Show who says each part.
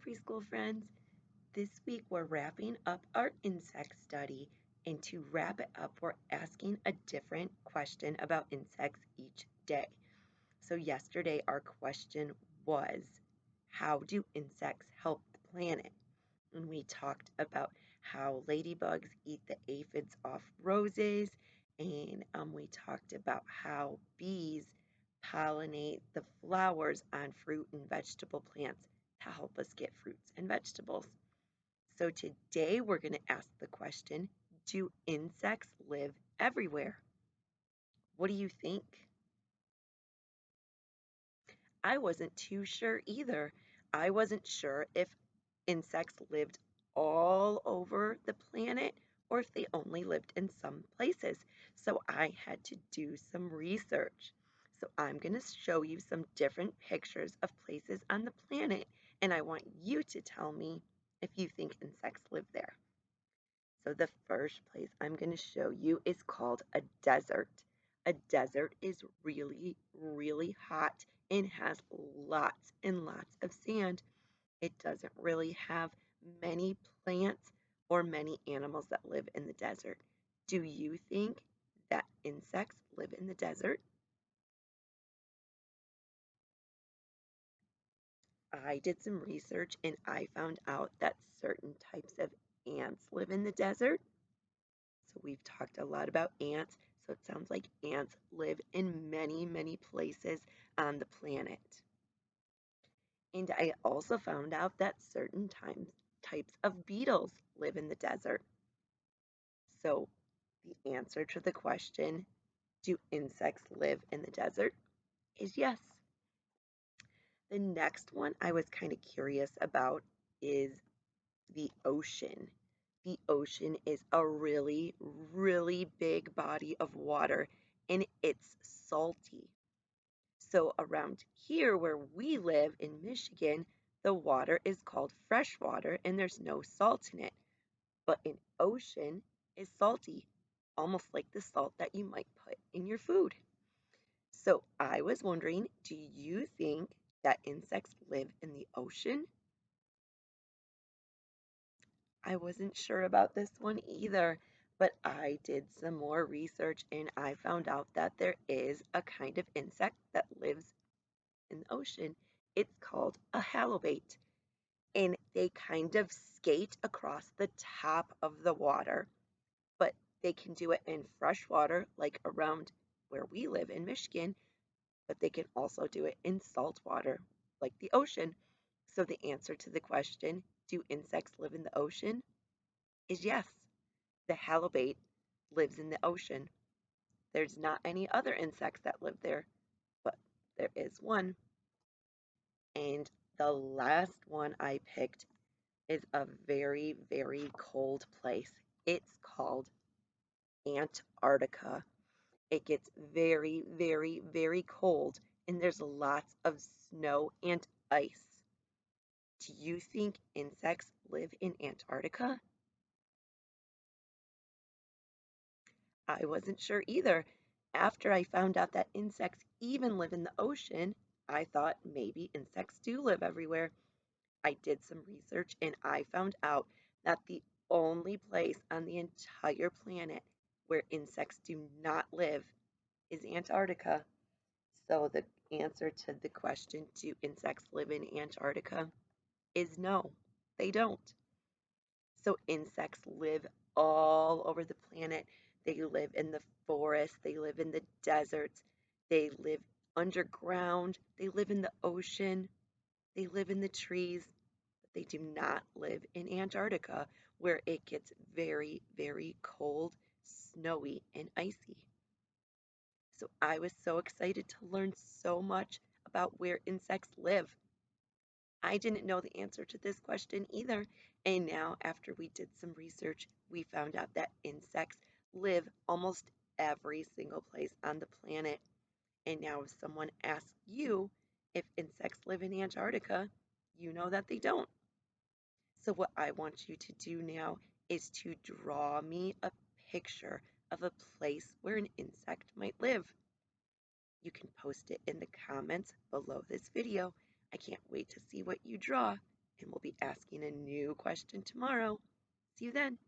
Speaker 1: preschool friends. This week we're wrapping up our insect study, and to wrap it up, we're asking a different question about insects each day. So, yesterday our question was, how do insects help the planet? And we talked about how ladybugs eat the aphids off roses, and we talked about how bees pollinate the flowers on fruit and vegetable plants to help us get fruits and vegetables. So today we're going to ask the question, do insects live everywhere? What do you think? I wasn't too sure either. I wasn't sure if insects lived all over the planet or if they only lived in some places. So I had to do some research. So I'm going to show you some different pictures of places on the planet, and I want you to tell me if you think insects live there. So the first place I'm going to show you is called a desert. A desert is really, really hot and has lots and lots of sand. It doesn't really have many plants or many animals that live in the desert. Do you think that insects live in the desert? I did some research and I found out that certain types of ants live in the desert. So we've talked a lot about ants. So it sounds like ants live in many, many places on the planet. And I also found out that certain types of beetles live in the desert. So the answer to the question, do insects live in the desert, is yes. The next one I was kind of curious about is the ocean. The ocean is a really, really big body of water and it's salty. So, around here where we live in Michigan, the water is called fresh water and there's no salt in it. But an ocean is salty, almost like the salt that you might put in your food. So, I was wondering, do you think that insects live in the ocean? I wasn't sure about this one either, but I did some more research and I found out that there is a kind of insect that lives in the ocean. It's called a halibut, and they kind of skate across the top of the water, but they can do it in fresh water, like around where we live in Michigan, but they can also do it in salt water, like the ocean. So the answer to the question, do insects live in the ocean, is yes. The halibut lives in the ocean. There's not any other insects that live there, but there is one. And the last one I picked is a very, very cold place. It's called Antarctica. It gets very, very, very cold, and there's lots of snow and ice. Do you think insects live in Antarctica? I wasn't sure either. After I found out that insects even live in the ocean, I thought maybe insects do live everywhere. I did some research and I found out that the only place on the entire planet where insects do not live is Antarctica. So the answer to the question, do insects live in Antarctica, is no, they don't. So insects live all over the planet. They live in the forests, they live in the deserts, they live underground, they live in the ocean, they live in the trees, but they do not live in Antarctica where it gets very, very cold, snowy, and icy. So I was so excited to learn so much about where insects live. I didn't know the answer to this question either. And now, after we did some research, we found out that insects live almost every single place on the planet. And now, if someone asks you if insects live in Antarctica, you know that they don't. So, what I want you to do now is to draw me a picture of a place where an insect might live. You can post it in the comments below this video. I can't wait to see what you draw. and we'll be asking a new question tomorrow. See you then.